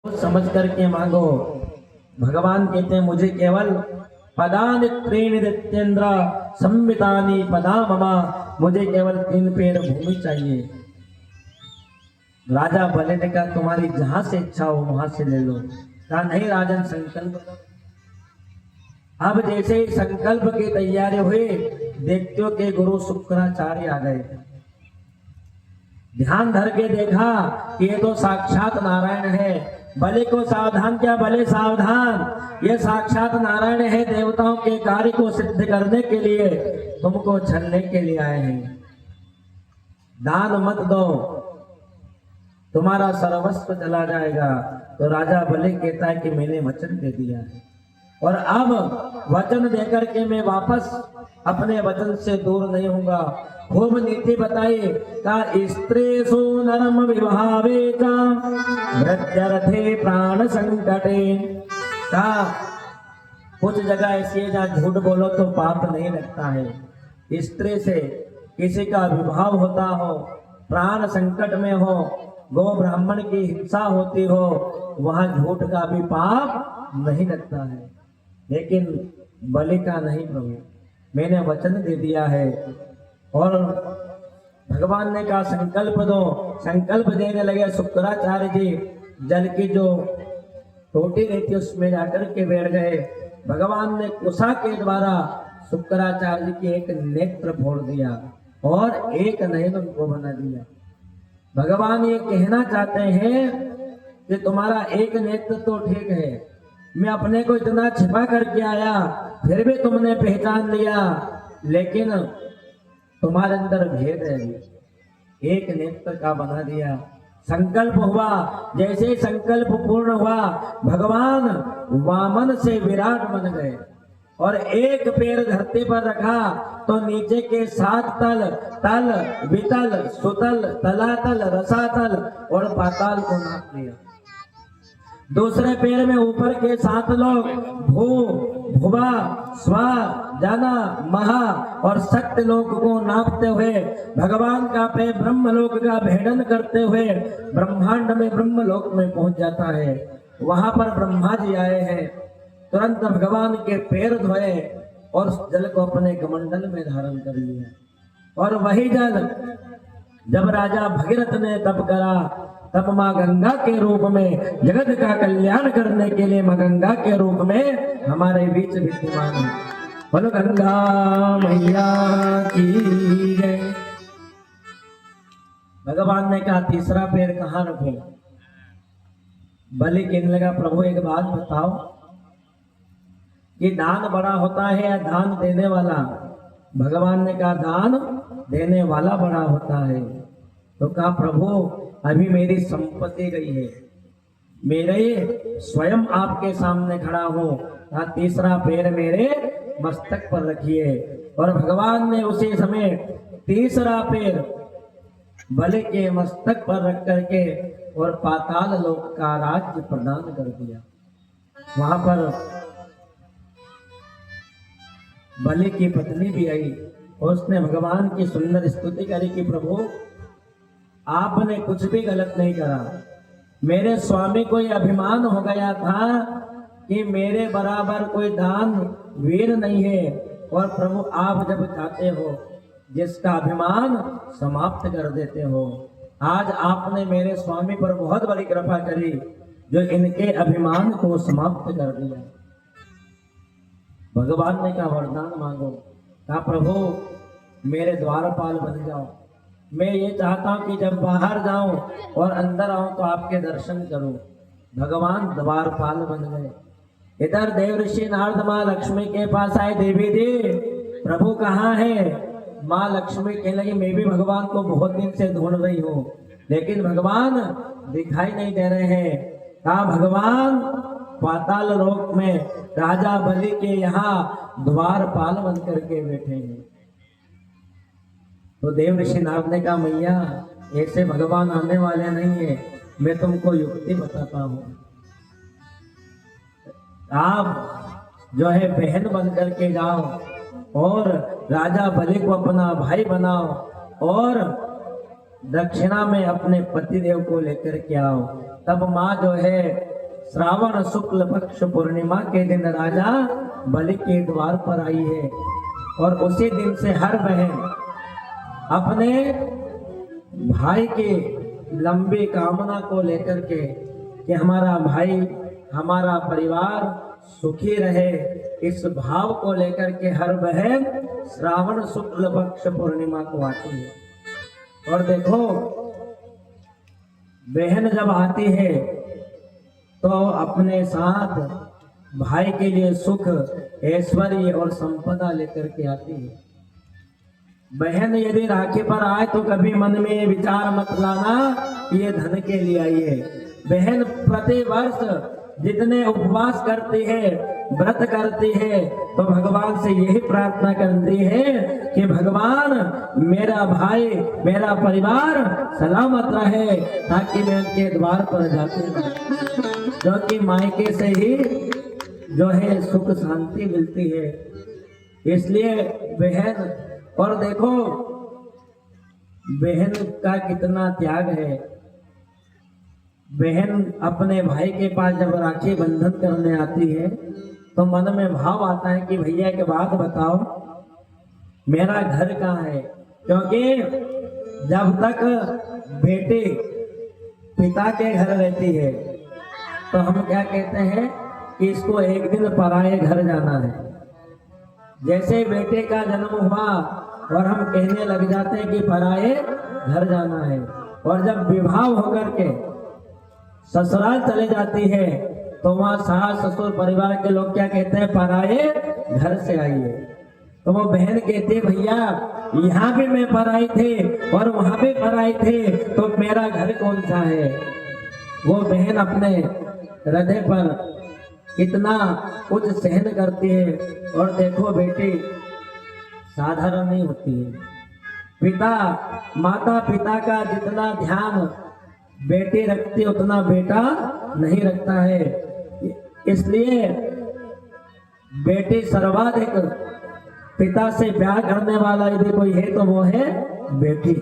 समझ करके मांगो। भगवान कहते हैं मुझे केवल पदानि त्रीणि नित्येन्द्र संवितानि पदा ममा, मुझे केवल 3 पैर भूमि चाहिए। राजा बलि ने कहा तुम्हारी जहां से इच्छा हो वहां से ले लो। कहा नहीं राजन संकल्प करो। अब जैसे ही संकल्प की तैयारी हुई, देखते हो कि गुरु शुक्राचार्य आ गए। ध्यान धर के देखा कि ये तो साक्षात नारायण है। बलि को सावधान क्या, बलि सावधान, ये साक्षात नारायण है। देवताओं के कार्य को सिद्ध करने के लिए तुमको छलने के लिए आए हैं। दान मत दो, तुम्हारा सर्वस्व चला जाएगा। तो राजा बलि कहता है कि मैंने वचन दे दिया है और अब वचन देकर के मैं वापस अपने वचन से दूर नहीं होऊंगा। खूब नीति बताई का स्त्रीसु नरम विभावे का मृत्यर्थे प्राण संकटे। का कुछ जगह ऐसी है जहाँ झूठ बोलो तो पाप नहीं लगता है। स्त्री से किसी का विवाह होता हो, प्राण संकट में हो, गो ब्राह्मण की हिंसा होती हो, वहां झूठ का भी पाप नहीं लगता है। लेकिन बलि का नहीं प्रभु, मैंने वचन दे दिया है। और भगवान ने कहा संकल्प दो। संकल्प देने लगे शुक्राचार्य जी। जल की जो टोटी रहती उसमें जाकर के बैठ गए। भगवान ने कुशा के द्वारा शुक्राचार्य जी की एक नेत्र फोड़ दिया और एक नयन उनको बना दिया। भगवान ये कहना चाहते हैं कि तुम्हारा एक नेत्र तो ठीक है, मैं अपने को इतना छिपा करके आया फिर भी तुमने पहचान लिया, लेकिन तुम्हारे अंदर भेद है। एक नेत्र का बना दिया। संकल्प हुआ, जैसे ही संकल्प पूर्ण हुआ भगवान वामन से विराट बन गए और एक पैर धरती पर रखा तो नीचे के 7 तल, तल वितल सुतल तलातल रसातल और पाताल को नाप लिया। दूसरे पैर में ऊपर के 7 लोग भू भुवा स्वा जाना महा और सत्य लोक को नापते हुए भगवान का पैर ब्रह्मलोक का भेदन करते हुए ब्रह्मांड में ब्रह्मलोक में पहुंच जाता है। वहां पर ब्रह्मा जी आए हैं। तुरंत भगवान के पैर धोए और उस जल को अपने कमंडल में धारण कर लिया। और वही जल जब राजा भगीरथ ने तप करा, तब माँ गंगा के रूप में जगत का कल्याण करने के लिए माँ गंगा के रूप में हमारे बीच विद्यमान है। बोलो गंगा मैया की जय। भगवान ने कहा तीसरा पैर कहाँ रखो। बलि कहने लगा प्रभु एक बात बताओ, ये दान बड़ा होता है या दान देने वाला? भगवान ने कहा दान देने वाला बड़ा होता है। तो कहा प्रभु अभी मेरी संपत्ति गई है, मेरे स्वयं आपके सामने खड़ा हूं, तीसरा पैर मेरे मस्तक पर रखिए। और भगवान ने उसी समय तीसरा पैर बलि के मस्तक पर रख करके और पाताल लोक का राज्य प्रदान कर दिया। वहां पर बलि की पत्नी भी आई और उसने भगवान की सुंदर स्तुति करी कि प्रभु आपने कुछ भी गलत नहीं करा। मेरे स्वामी को यह अभिमान हो गया था कि मेरे बराबर कोई दान वीर नहीं है, और प्रभु आप जब चाहते हो जिसका अभिमान समाप्त कर देते हो। आज आपने मेरे स्वामी पर बहुत बड़ी कृपा करी जो इनके अभिमान को समाप्त कर दिया। भगवान ने कहा वरदान मांगो। कहा प्रभु मेरे द्वारपाल बन जाओ। मैं ये चाहता हूं कि जब बाहर जाऊं और अंदर आऊं तो आपके दर्शन करूं। भगवान द्वारपाल बन गए। इधर देव ऋषि नारद माँ लक्ष्मी के पास आए, देवी जी प्रभु कहाँ है? माँ लक्ष्मी कहने लगी मैं भी भगवान को बहुत दिन से ढूंढ रही हूँ, लेकिन भगवान दिखाई नहीं दे रहे हैं। कहा भगवान पाताल लोक में राजा बलि के यहाँ द्वारपाल बन करके बैठे हैं। तो देव ऋषि नारद ने कहा मैया ऐसे भगवान आने वाले नहीं है, मैं तुमको युक्ति बताता हूँ। आप जो है बहन बन करके जाओ और राजा बलि को अपना भाई बनाओ और दक्षिणा में अपने पतिदेव को लेकर के आओ। तब माँ जो है श्रावण शुक्ल पक्ष पूर्णिमा के दिन राजा बलि के द्वार पर आई है। और उसी दिन से हर बहन अपने भाई की लंबी कामना को लेकर के कि हमारा भाई हमारा परिवार सुखी रहे, इस भाव को लेकर के हर बहन श्रावण शुक्ल पक्ष पूर्णिमा को आती है। और देखो बहन जब आती है तो अपने साथ भाई के लिए सुख ऐश्वर्य और संपदा लेकर के आती है। बहन यदि राखी पर आए तो कभी मन में विचार मत लाना ये धन के लिए आई है। बहन प्रति वर्ष जितने उपवास करती है, व्रत करती है, तो भगवान से यही प्रार्थना करती है कि भगवान मेरा भाई मेरा परिवार सलामत रहे, ताकि मैं उनके द्वार पर जाती रहूं, क्योंकि मायके से ही जो है सुख शांति मिलती है। इसलिए बहन, और देखो बहन का कितना त्याग है। बहन अपने भाई के पास जब राखी बंधन करने आती है तो मन में भाव आता है कि भैया के बात बताओ मेरा घर कहाँ है, क्योंकि जब तक बेटी पिता के घर रहती है तो हम क्या कहते हैं कि इसको एक दिन पराये घर जाना है। जैसे बेटे का जन्म हुआ और हम कहने लग जाते हैं कि पराये घर जाना है, और जब विवाह होकर के ससुराल चले जाती है तो वहाँ सास ससुर परिवार के लोग क्या कहते हैं, पराये घर से आइए। तो वो बहन कहती भैया यहाँ भी मैं पराई थे और वहाँ भी पराई थे, तो मेरा घर कौन सा है। वो बहन अपने हृदय पर कितना कुछ सहन करती है। और देखो बेटी साधारण नहीं होती है। पिता माता पिता का जितना ध्यान बेटी रखती उतना बेटा नहीं रखता है। इसलिए बेटी सर्वाधिक पिता से प्यार करने वाला यदि कोई है तो वो है बेटी।